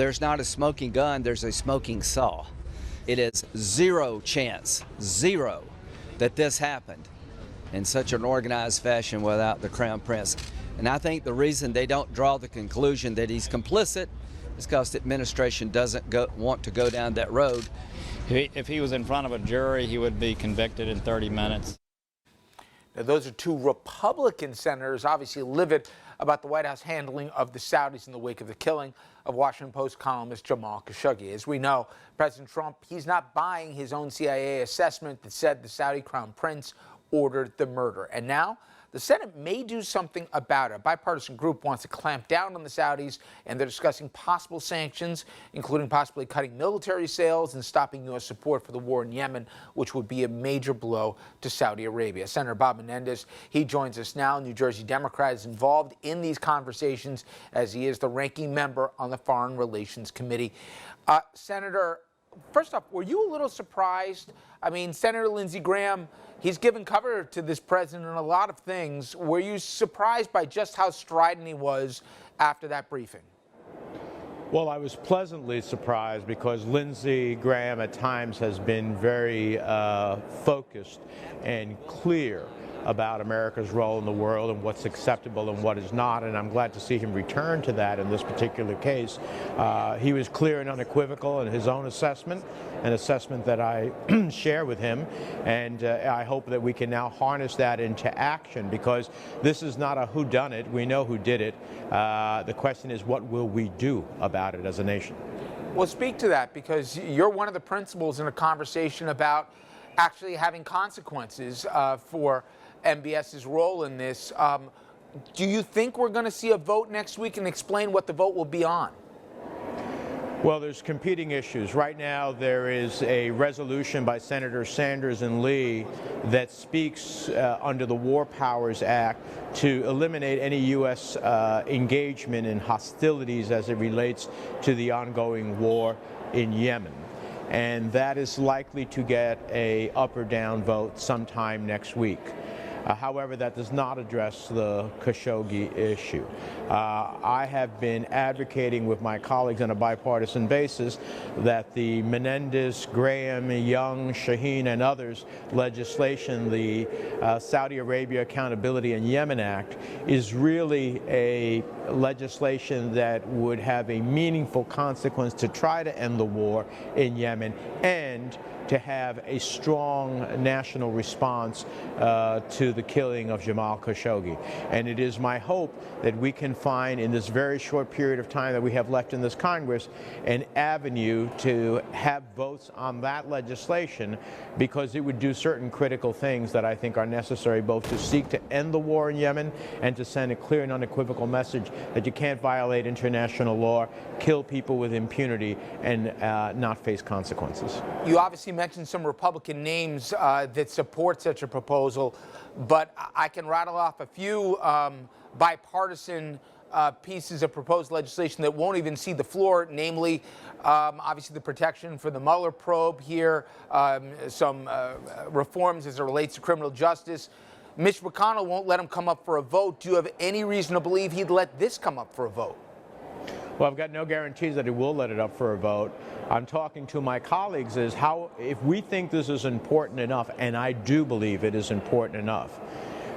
There's not a smoking gun, there's a smoking saw. It is zero chance, zero, that this happened in such an organized fashion without the Crown Prince. And I think the reason they don't draw the conclusion that he's complicit is because the administration doesn't want to go down that road. If he was in front of a jury, he would be convicted in 30 minutes. Now, those are two Republican senators obviously livid about the White House handling of the Saudis in the wake of the killing of Washington Post columnist Jamal Khashoggi. As we know, President Trump, he's not buying his own CIA assessment that said the Saudi Crown Prince ordered the murder. And now the Senate may do something about it. A bipartisan group wants to clamp down on the Saudis, and they're discussing possible sanctions, including possibly cutting military sales and stopping U.S. support for the war in Yemen, which would be a major blow to Saudi Arabia. Senator Bob Menendez, he joins us now. New Jersey Democrat is involved in these conversations as he is the ranking member on the Foreign Relations Committee. Senator, first off, were you a little surprised? I mean, Senator Lindsey Graham, he's given cover to this president on a lot of things. Were you surprised by just how strident he was after that briefing? Well, I was pleasantly surprised because Lindsey Graham at times has been very focused and clear about America's role in the world and what's acceptable and what is not, and I'm glad to see him return to that in this particular case. He was clear and unequivocal in his own assessment, an assessment that I share with him, and I hope that we can now harness that into action, because this is not a whodunit. We know who did it. The question is, what will we do about it as a nation? Well, speak to that, because you're one of the principals in a conversation about actually having consequences for MBS's role in this. Do you think we're going to see a vote next week, and explain what the vote will be on? Well, there's competing issues. Right now, there is a resolution by Senators Sanders and Lee that speaks under the War Powers Act to eliminate any U.S. engagement in hostilities as it relates to the ongoing war in Yemen. And that is likely to get a up or down vote sometime next week. However, that does not address the Khashoggi issue. I have been advocating with my colleagues on a bipartisan basis that the Menendez, Graham, Young, Shaheen, and others legislation, the Saudi Arabia Accountability and Yemen Act, is really a legislation that would have a meaningful consequence to try to end the war in Yemen and to have a strong national response to the killing of Jamal Khashoggi. And it is my hope that we can find in this very short period of time that we have left in this Congress an avenue to have votes on that legislation, because it would do certain critical things that I think are necessary, both to seek to end the war in Yemen and to send a clear and unequivocal message that you can't violate international law, kill people with impunity, and not face consequences. You obviously mentioned some Republican names that support such a proposal, but I can rattle off a few bipartisan pieces of proposed legislation that won't even see the floor, namely, obviously, the protection for the Mueller probe here, some reforms as it relates to criminal justice. Mitch McConnell won't let him come up for a vote. Do you have any reason to believe he'd let this come up for a vote? Well, I've got no guarantees that he will let it up for a vote. I'm talking to my colleagues is how, if we think this is important enough, and I do believe it is important enough,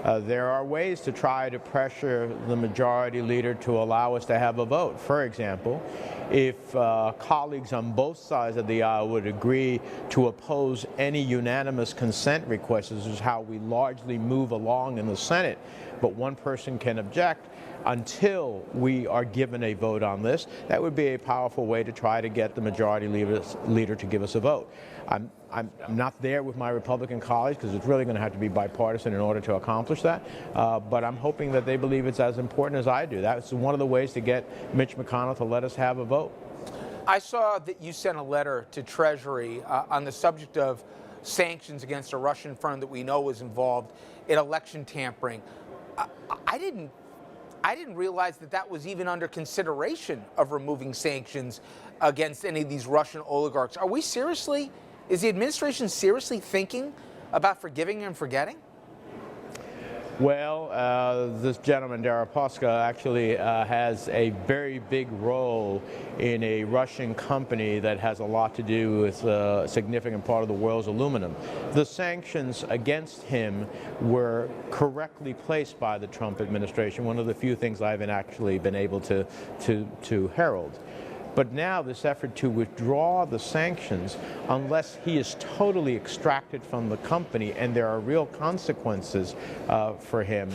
there are ways to try to pressure the majority leader to allow us to have a vote. For example, if colleagues on both sides of the aisle would agree to oppose any unanimous consent request, this is how we largely move along in the Senate, but one person can object until we are given a vote on this. That would be a powerful way to try to get the majority leader to give us a vote. I'm not there with my Republican colleagues because it's really going to have to be bipartisan in order to accomplish that, but I'm hoping that they believe it's as important as I do. That's one of the ways to get Mitch McConnell to let us have a vote. I saw that you sent a letter to Treasury on the subject of sanctions against a Russian firm that we know was involved in election tampering. I didn't realize that that was even under consideration of removing sanctions against any of these Russian oligarchs. Are we seriously, is the administration seriously thinking about forgiving and forgetting? Well, this gentleman, Deripaska, actually has a very big role in a Russian company that has a lot to do with a significant part of the world's aluminum. The sanctions against him were correctly placed by the Trump administration, one of the few things I haven't actually been able to herald. But now this effort to withdraw the sanctions, unless he is totally extracted from the company and there are real consequences for him,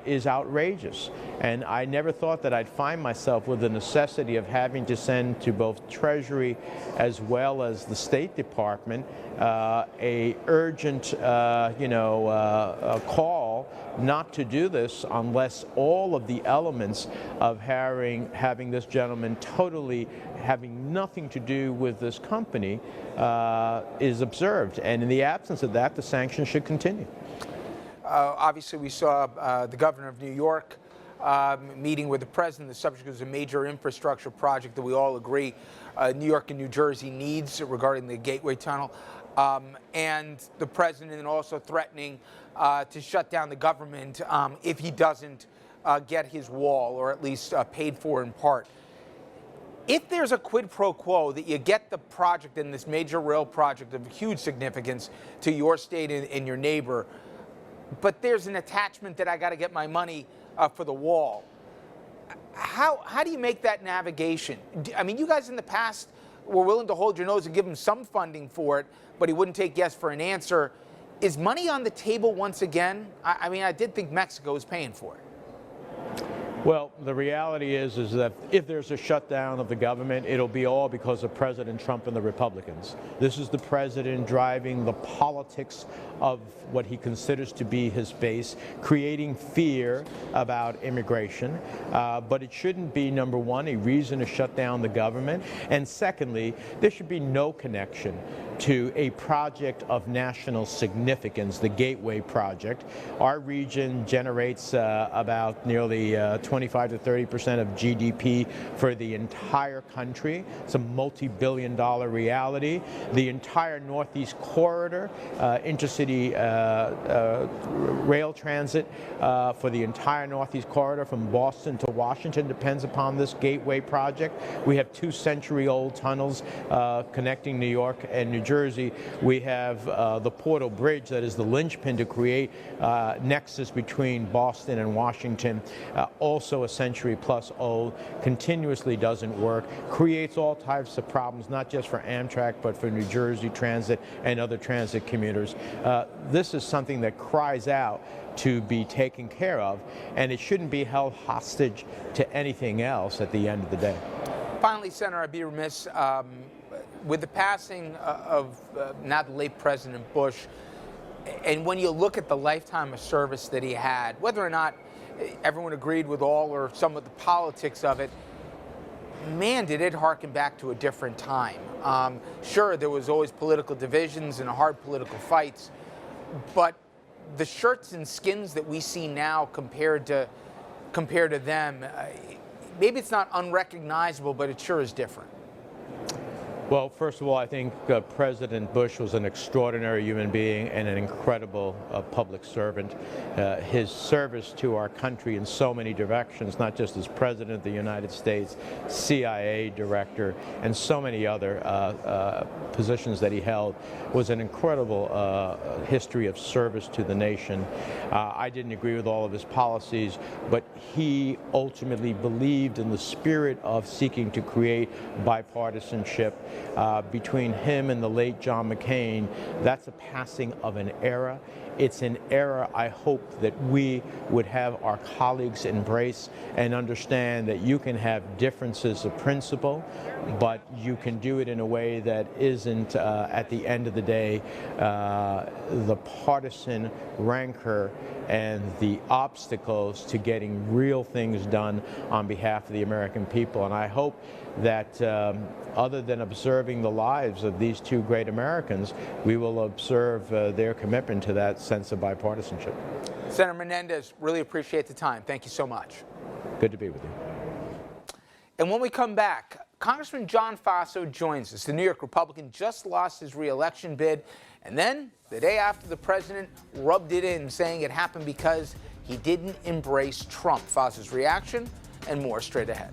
is outrageous. And I never thought that I'd find myself with the necessity of having to send to both Treasury as well as the State Department a urgent, a call not to do this unless all of the elements of having this gentleman totally having nothing to do with this company is observed. And in the absence of that, the sanctions should continue. Obviously, we saw the governor of New York meeting with the president. The subject was a major infrastructure project that we all agree New York and New Jersey needs regarding the Gateway Tunnel. And the president also threatening to shut down the government if he doesn't get his wall, or at least paid for in part. If there's a quid pro quo that you get the project in this major rail project of huge significance to your state and your neighbor, but there's an attachment that I got to get my money for the wall, how do you make that navigation? I mean, you guys in the past were willing to hold your nose and give him some funding for it, but he wouldn't take yes for an answer. Is money on the table once again? I mean, I did think Mexico was paying for it. Well, the reality is that if there's a shutdown of the government, it'll be all because of President Trump and the Republicans. This is the president driving the politics of what he considers to be his base, creating fear about immigration. But it shouldn't be, number one, a reason to shut down the government. And secondly, there should be no connection to a project of national significance, the Gateway Project. Our region generates about nearly 25 to 30% of GDP for the entire country. It's a multi-billion-dollar reality. The entire Northeast Corridor, intercity rail transit for the entire Northeast Corridor from Boston to Washington depends upon this Gateway Project. We have 2-century-old tunnels connecting New York and New Jersey. We have the Portal Bridge that is the linchpin to create nexus between Boston and Washington, also a century plus old, continuously doesn't work, creates all types of problems, not just for Amtrak, but for New Jersey Transit and other transit commuters. This is something that cries out to be taken care of, and it shouldn't be held hostage to anything else at the end of the day. Finally, Senator, I'd be remiss, with the passing of now the late President Bush, and when you look at the lifetime of service that he had, whether or not everyone agreed with all or some of the politics of it, man, did it harken back to a different time. Sure, there was always political divisions and hard political fights, but the shirts and skins that we see now compared to them, maybe it's not unrecognizable, but it sure is different. Well, first of all, I think President Bush was an extraordinary human being and an incredible public servant. His service to our country in so many directions, not just as President of the United States, CIA Director, and so many other positions that he held, was an incredible history of service to the nation. I didn't agree with all of his policies, but he ultimately believed in the spirit of seeking to create bipartisanship. Between him and the late John McCain, that's a passing of an era. It's an era I hope that we would have our colleagues embrace and understand that you can have differences of principle, but you can do it in a way that isn't, at the end of the day, the partisan rancor and the obstacles to getting real things done on behalf of the American people. And I hope that other than observing the lives of these two great Americans, we will observe their commitment to that sense of bipartisanship. Senator Menendez, really appreciate the time. Thank you so much. Good to be with you. And when we come back, Congressman John Faso joins us. The New York Republican just lost his re-election bid, and then the day after, the president rubbed it in, saying it happened because he didn't embrace Trump. Foz's reaction and more straight ahead.